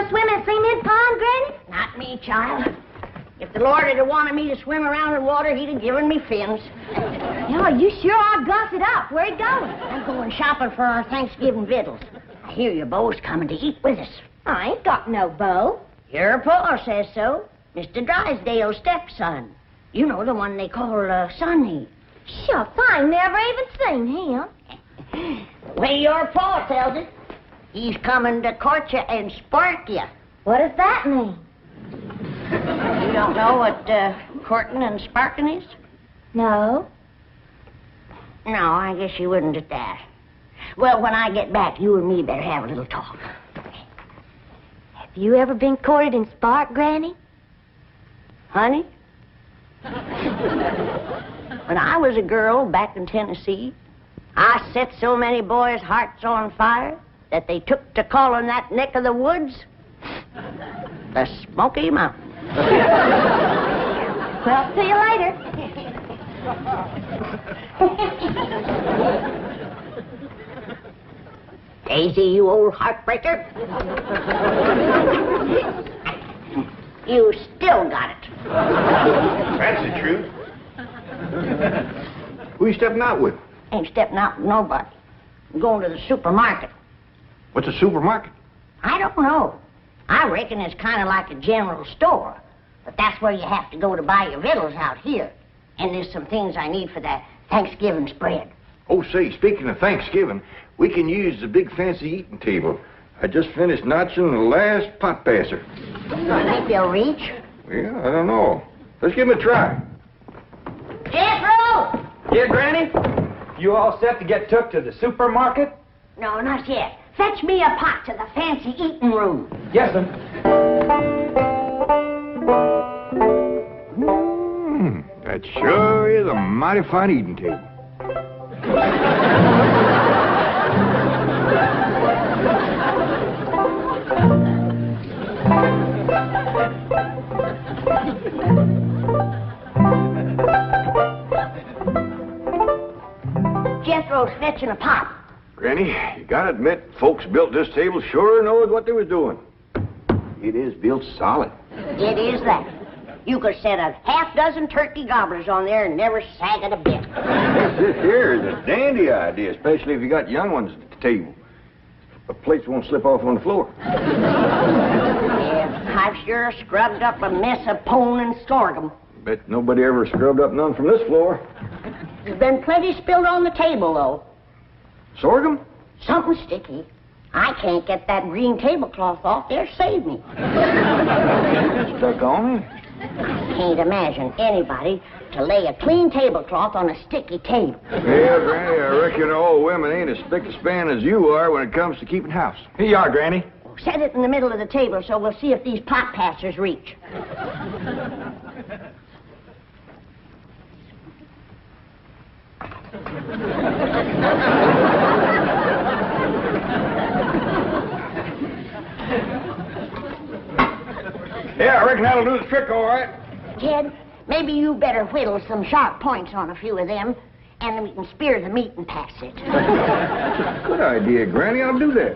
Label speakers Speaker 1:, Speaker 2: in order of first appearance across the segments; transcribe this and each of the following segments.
Speaker 1: to swim in cement pond, Granny?
Speaker 2: Not me, child. If the Lord had wanted me to swim around in water, he'd have given me fins.
Speaker 1: Oh, you sure are gussed up. Where you going?
Speaker 2: I'm going shopping for our Thanksgiving victuals. I hear your beau's coming to eat with us.
Speaker 1: I ain't got no beau.
Speaker 2: Your pa says so. Mr. Drysdale's stepson. You know, the one they call Sonny.
Speaker 1: Shucks, I ain't never even seen him.
Speaker 2: The way your pa tells it, he's coming to court you and spark you.
Speaker 1: What does that mean?
Speaker 2: You don't know what courting and sparking is?
Speaker 1: No.
Speaker 2: No, I guess you wouldn't at that. Well, when I get back, you and me better have a little talk.
Speaker 1: Have you ever been courted and sparked, Granny?
Speaker 2: Honey? When I was a girl back in Tennessee, I set so many boys' hearts on fire that they took to calling that neck of the woods the Smoky Mountain.
Speaker 1: Well, see you later.
Speaker 2: Daisy, you old heartbreaker. You still got it.
Speaker 3: That's the truth. Who are you stepping out with?
Speaker 2: Ain't stepping out with nobody. I'm going to the supermarket.
Speaker 3: What's a supermarket?
Speaker 2: I don't know. I reckon it's kind of like a general store. But that's where you have to go to buy your victuals out here. And there's some things I need for that Thanksgiving spread.
Speaker 3: Oh, say, speaking of Thanksgiving, we can use the big fancy eating table. I just finished notching the last pot passer.
Speaker 2: Think they'll reach?
Speaker 3: Well, I don't know. Let's give him a try.
Speaker 2: Jethro!
Speaker 4: Yeah, Granny? You all set to get took to the supermarket?
Speaker 2: No, not yet. Fetch me a pot to the fancy eating room.
Speaker 4: Yes, sir.
Speaker 3: That sure is a mighty fine eating table.
Speaker 2: Jethro's fetching a pot.
Speaker 3: Granny, you gotta admit, folks built this table sure knowed what they was doing. It is built solid.
Speaker 2: It is that. You could set a half-dozen turkey gobblers on there and never sag it a bit.
Speaker 3: This here is a dandy idea, especially if you got young ones at the table. The plates won't slip off on the floor.
Speaker 2: Yeah, I've sure scrubbed up a mess of pone and sorghum.
Speaker 3: Bet nobody ever scrubbed up none from this floor.
Speaker 2: There's been plenty spilled on the table, though.
Speaker 3: Sorghum?
Speaker 2: Something sticky. I can't get that green tablecloth off there. Save me.
Speaker 3: Stuck on it?
Speaker 2: I can't imagine anybody to lay a clean tablecloth on a sticky table.
Speaker 3: Yeah, Granny, I reckon all women ain't as spick and span as you are when it comes to keeping house.
Speaker 4: Here you are, Granny.
Speaker 2: Set it in the middle of the table so we'll see if these pot passers reach.
Speaker 3: Yeah, I reckon that'll do the trick all right.
Speaker 2: Jed, maybe you better whittle some sharp points on a few of them, and then we can spear the meat and pass it.
Speaker 3: Good idea, Granny. I'll do that.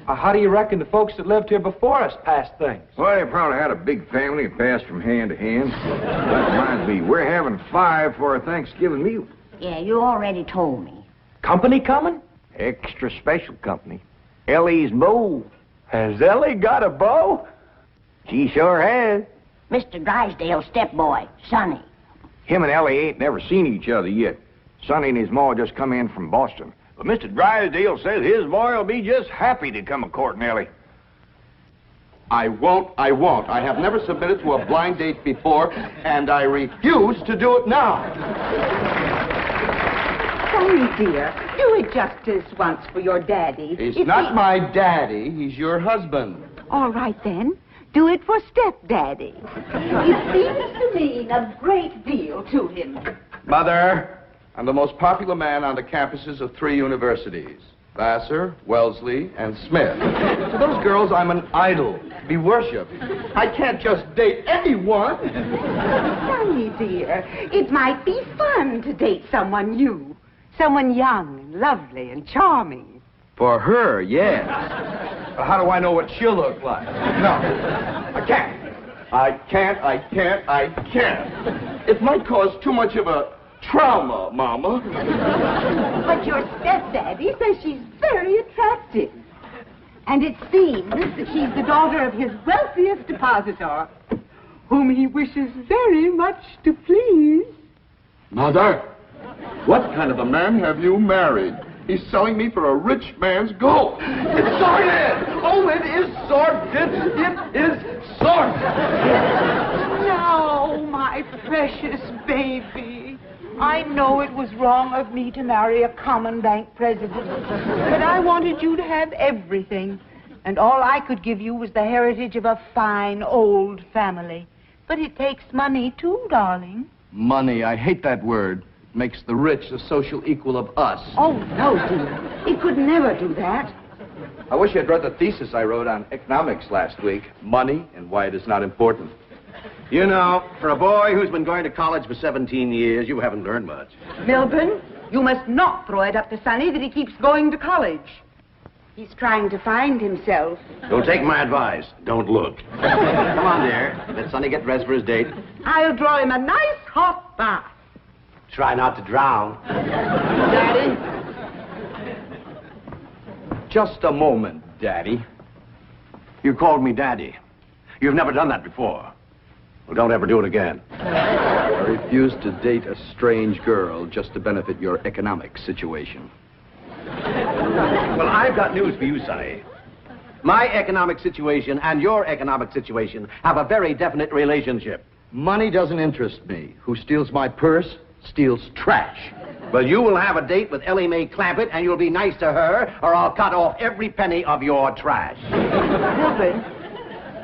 Speaker 4: How do you reckon the folks that lived here before us passed things?
Speaker 3: Well, they probably had a big family and passed from hand to hand. That reminds me, we're having 5 for our Thanksgiving meal.
Speaker 2: Yeah, you already told me.
Speaker 4: Company coming?
Speaker 3: Extra special company. Ellys beau.
Speaker 4: Has Ellie got a beau?
Speaker 3: She sure has.
Speaker 2: Mr. Drysdale's stepboy, Sonny.
Speaker 3: Him and Ellie ain't never seen each other yet. Sonny and his ma just come in from Boston. But Mr. Drysdale says his boy will be just happy to come a-courting Ellie.
Speaker 5: I won't. I have never submitted to a blind date before, and I refuse to do it now.
Speaker 6: Sonny, dear, do it justice once for your daddy.
Speaker 5: He's not my daddy. He's your husband.
Speaker 6: All right, then. Do it for stepdaddy. It seems to mean a great deal to him.
Speaker 5: Mother, I'm the most popular man on the campuses of 3 universities. Vassar, Wellesley, and Smith. To those girls, I'm an idol, be worshipped. I can't just date anyone.
Speaker 6: Sonny, dear, it might be fun to date someone new. Someone young and lovely and charming.
Speaker 5: For her, yes. How do I know what she'll look like? No, I can't. I can't. It might cause too much of a trauma, Mama.
Speaker 6: But your stepdaddy says she's very attractive. And it seems that she's the daughter of his wealthiest depositor, whom he wishes very much to please.
Speaker 5: Mother, what kind of a man have you married? He's selling me for a rich man's gold. It's sordid! Oh, it is sordid! It is sordid!
Speaker 6: No, my precious baby. I know it was wrong of me to marry a common bank president, but I wanted you to have everything, and all I could give you was the heritage of a fine old family. But it takes money, too, darling.
Speaker 5: Money, I hate that word. Makes the rich the social equal of us.
Speaker 6: Oh, no, dear. It could never do that.
Speaker 5: I wish you'd read the thesis I wrote on economics last week. Money and why it is not important.
Speaker 7: You know, for a boy who's been going to college for 17 years, you haven't learned much.
Speaker 6: Milburn, you must not throw it up to Sonny that he keeps going to college. He's trying to find himself.
Speaker 7: Don't take my advice. Don't look. Come on, dear. Let Sonny get dressed for his date.
Speaker 6: I'll draw him a nice hot bath.
Speaker 7: Try not to drown.
Speaker 6: Daddy?
Speaker 5: Just a moment, Daddy.
Speaker 7: You called me Daddy. You've never done that before. Well, don't ever do it again.
Speaker 5: I refuse to date a strange girl just to benefit your economic situation.
Speaker 7: Well, I've got news for you, Sonny. My economic situation and your economic situation have a very definite relationship.
Speaker 5: Money doesn't interest me. Who steals my purse steals trash.
Speaker 7: Well, you will have a date with Ellie Mae Clampett, and you'll be nice to her, or I'll cut off every penny of your trash.
Speaker 6: Milburn,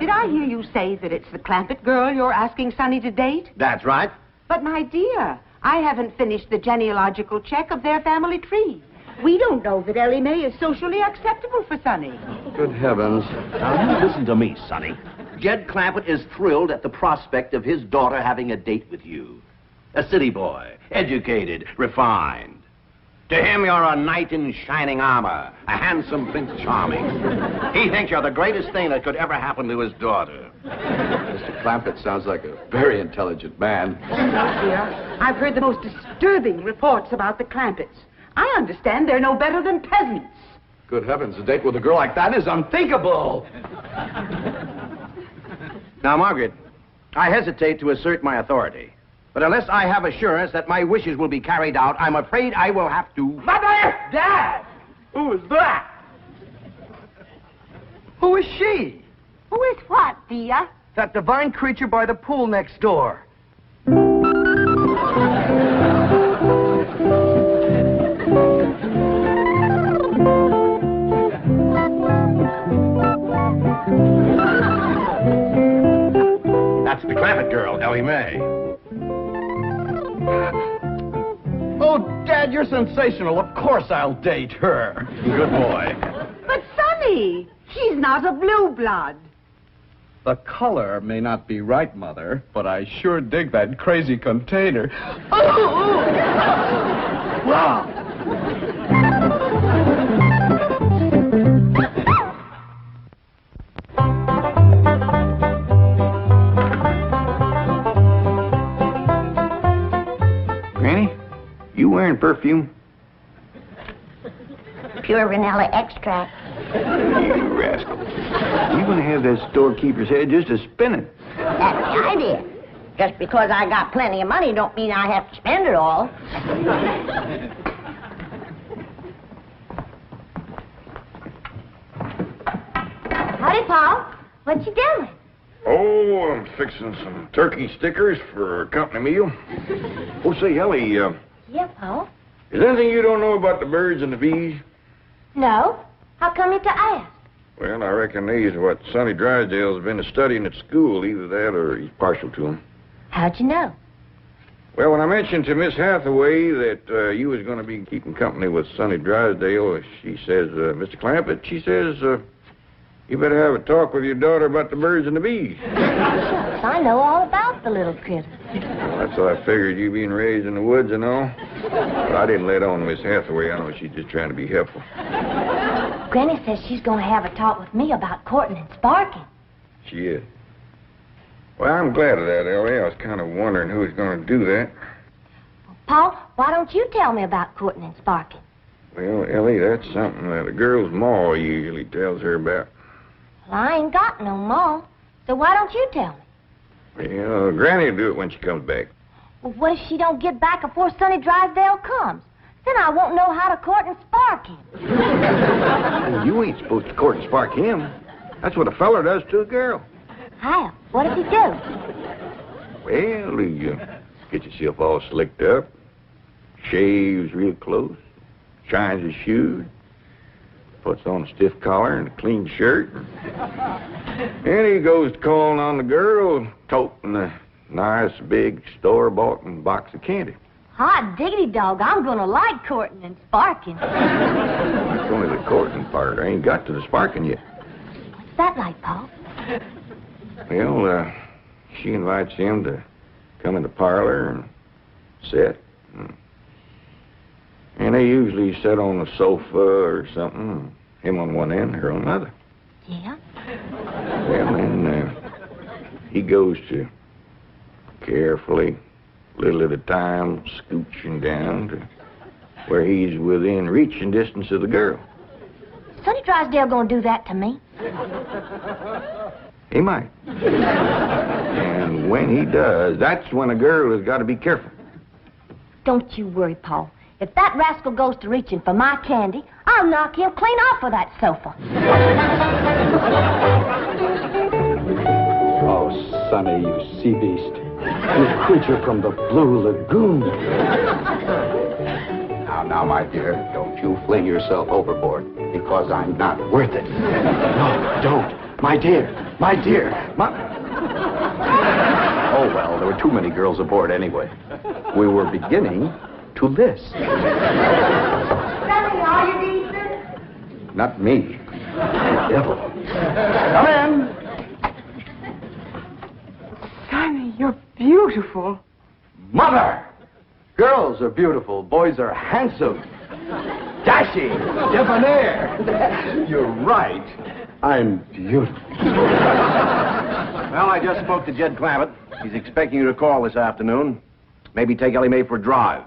Speaker 6: did I hear you say that it's the Clampett girl you're asking Sonny to date?
Speaker 7: That's right.
Speaker 6: But, my dear, I haven't finished the genealogical check of their family tree. We don't know that Ellie Mae is socially acceptable for Sonny.
Speaker 5: Good heavens.
Speaker 7: Now, you listen to me, Sonny. Jed Clampett is thrilled at the prospect of his daughter having a date with you. A city boy, educated, refined. To him, you're a knight in shining armor, a handsome Prince Charming. He thinks you're the greatest thing that could ever happen to his daughter.
Speaker 5: Mr. Clampett sounds like a very intelligent man.
Speaker 6: Dear, I've heard the most disturbing reports about the Clampetts. I understand they're no better than peasants.
Speaker 5: Good heavens, a date with a girl like that is unthinkable.
Speaker 7: Now, Margaret, I hesitate to assert my authority. But unless I have assurance that my wishes will be carried out, I'm afraid I will have to...
Speaker 4: Mother! Dad! Who is that? Who is she?
Speaker 6: Who is what, dear?
Speaker 4: That divine creature by the pool next door.
Speaker 7: That's the Clampett girl, Ellie Mae.
Speaker 5: Oh, Dad, you're sensational. Of course I'll date her.
Speaker 7: Good boy.
Speaker 6: But, Sonny, she's not a blue blood.
Speaker 5: The color may not be right, Mother, but I sure dig that crazy container. Wow.
Speaker 3: Granny, you wearing perfume?
Speaker 2: Pure vanilla extract.
Speaker 3: You rascal. You're going to have that storekeeper's head just a spinning.
Speaker 2: That's the idea. Just because I got plenty of money don't mean I have to spend it all.
Speaker 1: Howdy, Paul. What you doing?
Speaker 3: Oh, I'm fixing some turkey stickers for a company meal. Oh, say, Ellie,
Speaker 1: Yeah, Paul.
Speaker 3: is there anything you don't know about the birds and the bees?
Speaker 1: No. How come you to ask?
Speaker 3: Well, I reckon these what Sonny Drysdale's been studying at school. Either that or he's partial to them.
Speaker 1: How'd you know?
Speaker 3: Well, when I mentioned to Miss Hathaway that you was going to be keeping company with Sonny Drysdale, she says, Mr. Clampett, she says, you better have a talk with your daughter about the birds and the bees.
Speaker 1: Shucks, I know all about the little critter.
Speaker 3: Well, that's how I figured you being raised in the woods and all. But I didn't let on to Miss Hathaway. I know she's just trying to be helpful.
Speaker 1: Granny says she's going to have a talk with me about courting and sparking.
Speaker 3: She is. Well, I'm glad of that, Ellie. I was kind of wondering who was going to do that.
Speaker 1: Paul, why don't you tell me about courting and sparking?
Speaker 3: Well, Ellie, that's something that a girl's ma usually tells her about.
Speaker 1: Well, I ain't got no ma, so why don't you tell me?
Speaker 3: Well, Granny will do it when she comes back.
Speaker 1: Well, what if she don't get back before Sonny Drysdale comes? Then I won't know how to court and spark him.
Speaker 3: Well, you ain't supposed to court and spark him. That's what a feller does to a girl.
Speaker 1: How? What does he do?
Speaker 3: Well, you get yourself all slicked up, shaves real close, shines his shoes, puts on a stiff collar and a clean shirt. And he goes to calling on the girl, toting a nice big store-bought box of candy.
Speaker 1: Hot diggity dog, I'm going to like courting and sparking.
Speaker 3: That's only the courting part. I ain't got to the sparking yet.
Speaker 1: What's that like, Paul?
Speaker 3: Well, she invites him to come in the parlor and sit. And they usually sit on the sofa or something, him on one end, her on the other.
Speaker 1: Yeah?
Speaker 3: Well, then he goes to carefully, little at a time, scooching down to where he's within reaching distance of the girl.
Speaker 1: Sonny Drysdale going to do that to me?
Speaker 3: He might. And when he does, that's when a girl has got to be careful.
Speaker 1: Don't you worry, Paul. If that rascal goes to reaching for my candy, I'll knock him clean off of that sofa.
Speaker 8: Oh, Sonny, you sea beast. You creature from the Blue Lagoon.
Speaker 5: Now, my dear, don't you fling yourself overboard, because I'm not worth it.
Speaker 8: No, don't. My dear.
Speaker 5: Oh, well, there were too many girls aboard anyway. We were beginning to list.
Speaker 1: Sonny, are you decent?
Speaker 5: Not me. Devil. Come in.
Speaker 6: Sonny, you're beautiful.
Speaker 5: Mother! Girls are beautiful. Boys are handsome. Dashing. Debonair. You're right. I'm beautiful.
Speaker 7: Well, I just spoke to Jed Clampett. He's expecting you to call this afternoon. Maybe take Ellie Mae for a drive.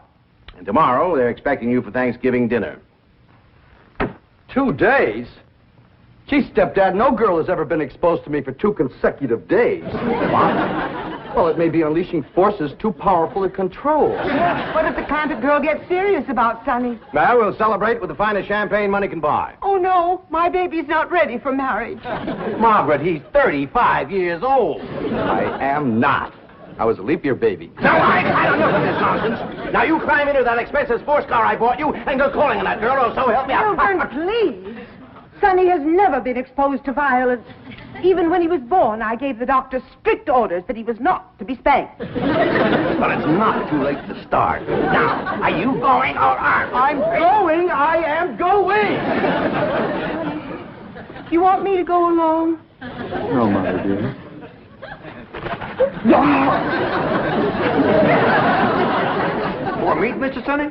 Speaker 7: And tomorrow, they're expecting you for Thanksgiving dinner.
Speaker 4: 2 days? Gee, stepdad, no girl has ever been exposed to me for 2 consecutive days. What? Well, it may be unleashing forces too powerful to control.
Speaker 6: What if the Clampett girl gets serious about Sonny?
Speaker 7: Well, we'll celebrate with the finest champagne money can buy.
Speaker 6: Oh, no, my baby's not ready for marriage.
Speaker 7: Margaret, he's 35 years old.
Speaker 5: I am not. I was a leap year baby.
Speaker 7: Now, I don't know this nonsense. Now, you climb into that expensive sports car I bought you and go calling on that girl, or so help me out.
Speaker 6: Milburn, please. Sonny has never been exposed to violence. Even when he was born, I gave the doctor strict orders that he was not to be spanked.
Speaker 7: But it's not too late to start. Now, are you going or aren't?
Speaker 4: I'm going. I am going.
Speaker 6: You want me to go along?
Speaker 8: No, Mother, dear.
Speaker 3: For meat, Mr. Sonny?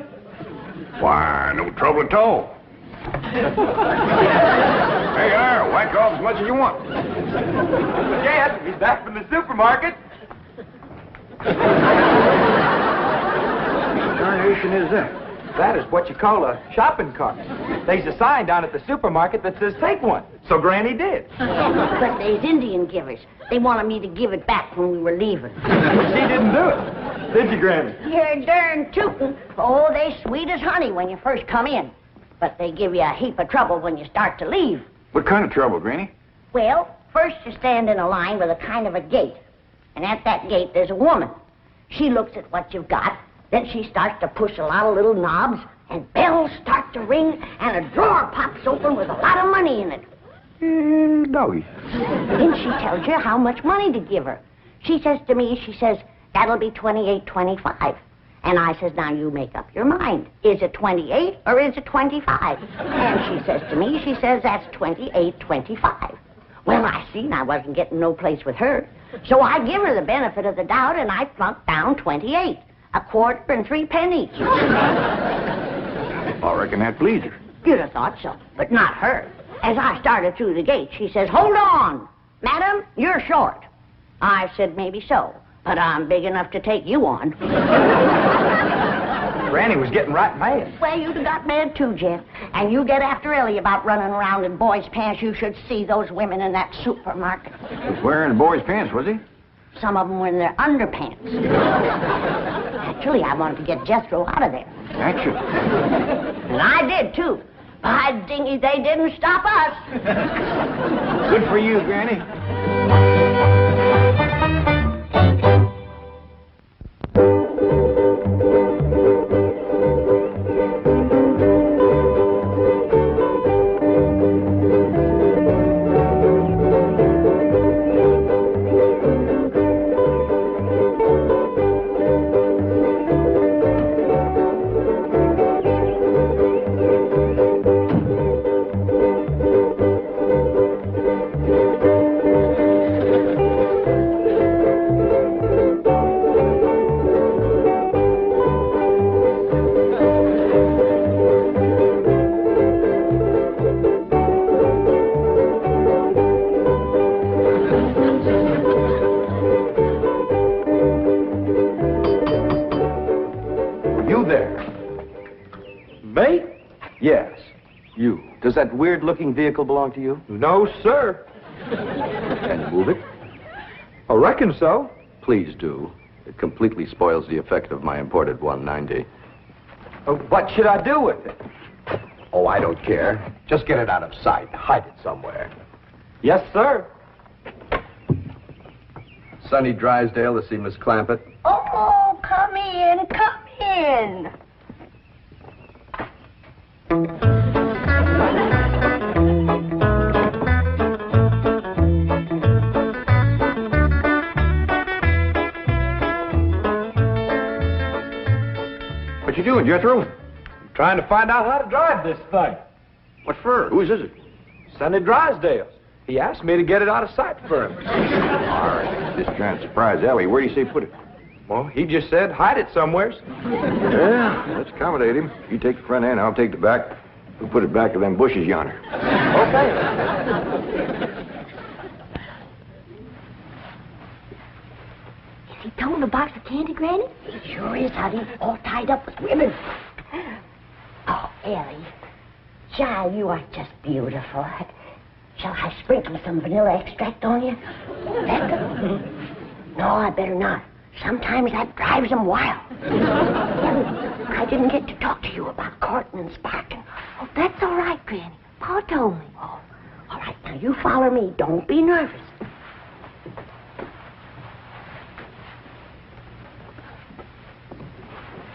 Speaker 3: Why, no trouble at all. Hey, there, whack off as much as you want.
Speaker 4: Jed, he's back from the supermarket.
Speaker 3: What darnation is that?
Speaker 4: That is what you call a shopping cart. There's a sign down at the supermarket that says take one. So Granny did.
Speaker 2: But they's Indian givers. They wanted me to give it back when we were leaving.
Speaker 4: She didn't do it. Did you, Granny?
Speaker 2: You're darn tootin'. Oh, they sweet as honey when you first come in. But they give you a heap of trouble when you start to leave.
Speaker 3: What kind of trouble, Granny?
Speaker 2: Well, first you stand in a line with a kind of a gate. And at that gate there's a woman. She looks at what you've got. Then she starts to push a lot of little knobs. And bells start to ring. And a drawer pops open with a lot of money in it.
Speaker 3: Doggy.
Speaker 2: Then she tells you how much money to give her. She says to me, that'll be $28.25. And I says, now you make up your mind. Is it 28 or is it 25? And she says to me, that's 28.25. Well, I seen I wasn't getting no place with her. So I give her the benefit of the doubt and I plunked down 28. A quarter and 3 pennies.
Speaker 3: I reckon that pleased her.
Speaker 2: You'd have thought so, but not her. As I started through the gate, she says, "Hold on, madam, you're short." I said, "Maybe so, but I'm big enough to take you on."
Speaker 4: Granny was getting right mad.
Speaker 2: Well, you'd have got mad too, Jed. And you get after Ellie about running around in boys' pants. You should see those women in that supermarket.
Speaker 3: He was wearing boys' pants, was he?
Speaker 2: Some of them were in their underpants. Actually, I wanted to get Jethro out of there.
Speaker 3: Actually.
Speaker 2: And I did, too. By dingy, they didn't stop us.
Speaker 3: Good for you, Granny.
Speaker 4: Yes, you. Does that weird-looking vehicle belong to you?
Speaker 5: No, sir.
Speaker 4: Can you move it?
Speaker 5: I reckon so.
Speaker 4: Please do. It completely spoils the effect of my imported 190.
Speaker 5: What should I do with it?
Speaker 4: Oh, I don't care. Just get it out of sight. Hide it somewhere.
Speaker 5: Yes, sir.
Speaker 4: Sonny Drysdale to see Miss Clampett.
Speaker 2: Oh, come in, come in.
Speaker 3: What you doing, Jethro?
Speaker 5: Trying to find out how to drive this thing.
Speaker 3: What for? Whose is it?
Speaker 5: Sonny Drysdale's. He asked me to get it out of sight for him.
Speaker 3: All right. Just trying to surprise Ellie. Where do you say put it?
Speaker 5: Well, he just said hide it somewheres.
Speaker 3: Yeah, let's accommodate him. You take the front end, I'll take the back. We'll put it back of them bushes yonder.
Speaker 5: Okay.
Speaker 1: Is he towing a box of candy, Granny?
Speaker 2: He sure is, honey. All tied up with ribbon. Oh, Ellie. Child, you are just beautiful. Shall I sprinkle some vanilla extract on you? Better? No, I better not. Sometimes that drives them wild. I didn't get to talk to you about courting and sparking.
Speaker 1: Oh, that's all right, Granny. Pa told me.
Speaker 2: Oh, all right, now you follow me. Don't be nervous.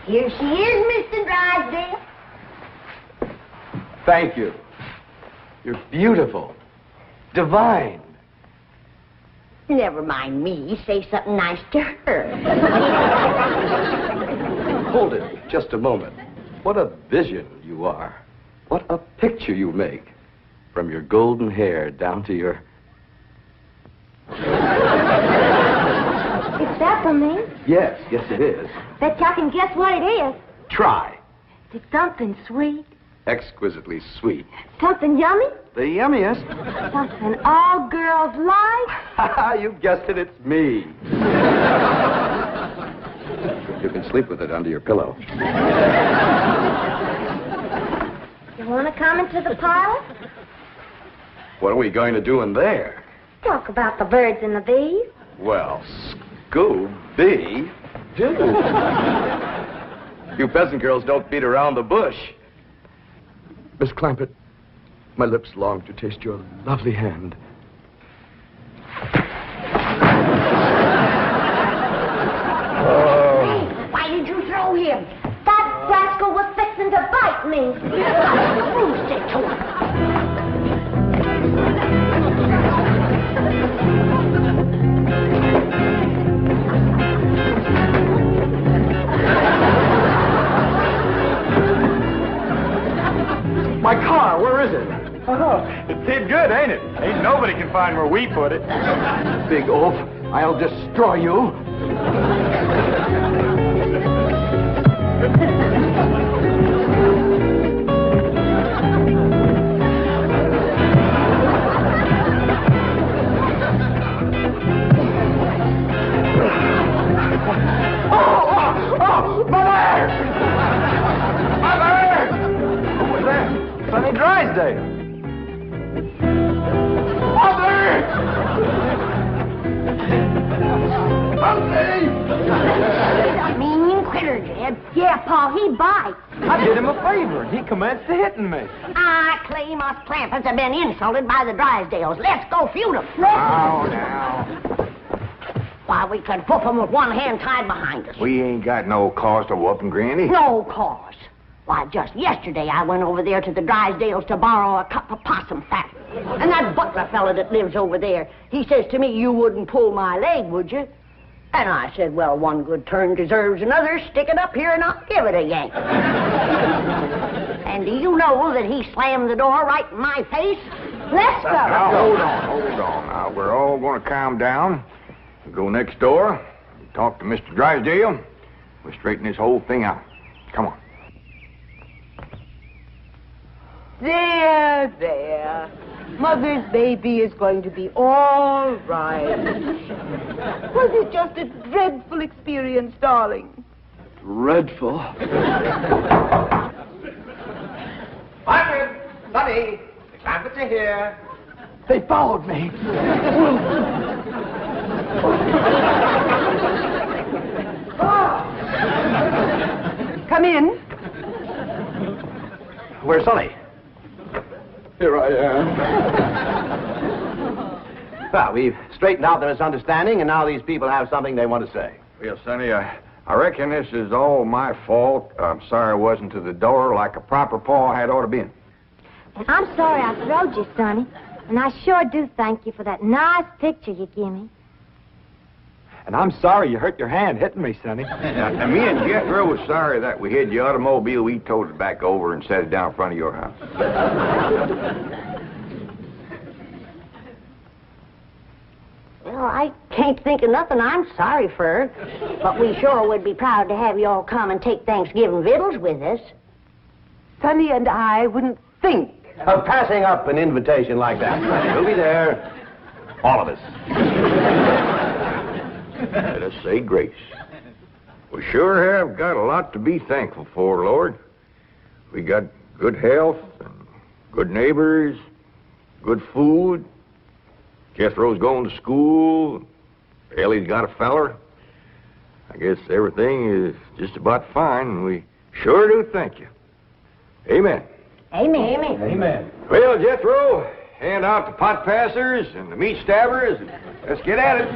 Speaker 2: Here she is, Mr. Drysdale.
Speaker 4: Thank you. You're beautiful. Divine.
Speaker 2: Never mind me. Say something nice to her.
Speaker 4: Hold it just a moment. What a vision you are. What a picture you make. From your golden hair down to your...
Speaker 1: It's that for me?
Speaker 4: Yes, yes it is.
Speaker 1: Bet y'all can guess what it is.
Speaker 4: Try.
Speaker 1: It's something sweet,
Speaker 4: Exquisitely sweet.
Speaker 1: something yummy,
Speaker 4: The yummiest.
Speaker 1: something all girls like.
Speaker 4: You guessed it, it's me. You can sleep with it under your pillow.
Speaker 1: You want to come into the parlor?
Speaker 4: What are we going to do in there?
Speaker 1: Talk about the birds and the bees.
Speaker 4: Well, Scooby Doo. You peasant girls don't beat around the bush. Miss Clampett, my lips long to taste your lovely hand.
Speaker 2: Hey, why did you throw him?
Speaker 1: That rascal was fixing to bite me.
Speaker 2: Stick to him.
Speaker 5: My car, where is it? Oh, it did good, ain't it? Ain't nobody can find where we put it.
Speaker 4: Big oaf, I'll destroy you. he commenced hitting me.
Speaker 2: I claim us Clampetts have been insulted by the Drysdales. Let's go feud 'em.
Speaker 3: Oh, now.
Speaker 2: Why, we could whoop 'em with one hand tied behind us.
Speaker 3: We ain't got no cause to whoop 'em, Granny.
Speaker 2: No cause. Why, just yesterday I went over there to the Drysdales to borrow a cup of possum fat. And that butler fella that lives over there, he says to me, "You wouldn't pull my leg, would you?" And I said, "Well, one good turn deserves another. Stick it up here and I'll give it a yank." And do you know that he slammed the door right in my face? Let's go.
Speaker 3: Now, hold on. Now, we're all going to calm down. We'll go next door, talk to Mr. Drysdale. We'll straighten this whole thing out. Come on.
Speaker 6: There. Mother's baby is going to be all right. Was it just a dreadful experience, darling?
Speaker 4: Dreadful.
Speaker 7: Margaret, Sonny, the Clampetts are here.
Speaker 4: They followed me.
Speaker 6: Come in.
Speaker 7: Where's Sonny?
Speaker 4: Here I am.
Speaker 7: Well, we've straightened out the misunderstanding, and now these people have something they want to say.
Speaker 3: Well, Sonny, I reckon this is all my fault. I'm sorry I wasn't to the door like a proper paw had ought to been.
Speaker 1: And I'm sorry I throwed you, Sonny. And I sure do thank you for that nice picture you give me.
Speaker 8: And I'm sorry you hurt your hand hitting me, Sonny.
Speaker 3: And me and Jethro was sorry that we hid the automobile. We towed it back over and set it down in front of your house.
Speaker 2: Well, I can't think of nothing I'm sorry for. But we sure would be proud to have you all come and take Thanksgiving victuals with us.
Speaker 6: Sonny and I wouldn't think.
Speaker 7: Of passing up an invitation like that. We'll be there, all of us.
Speaker 3: Let us say grace. We sure have got a lot to be thankful for, Lord. We got good health, and good neighbors, good food. Jethro's going to school. Ellys got a feller. I guess everything is just about fine, and we sure do thank you. Amen.
Speaker 2: Amen.
Speaker 4: Amen.
Speaker 3: Well, Jethro, hand out the pot passers and the meat stabbers, and let's get at it.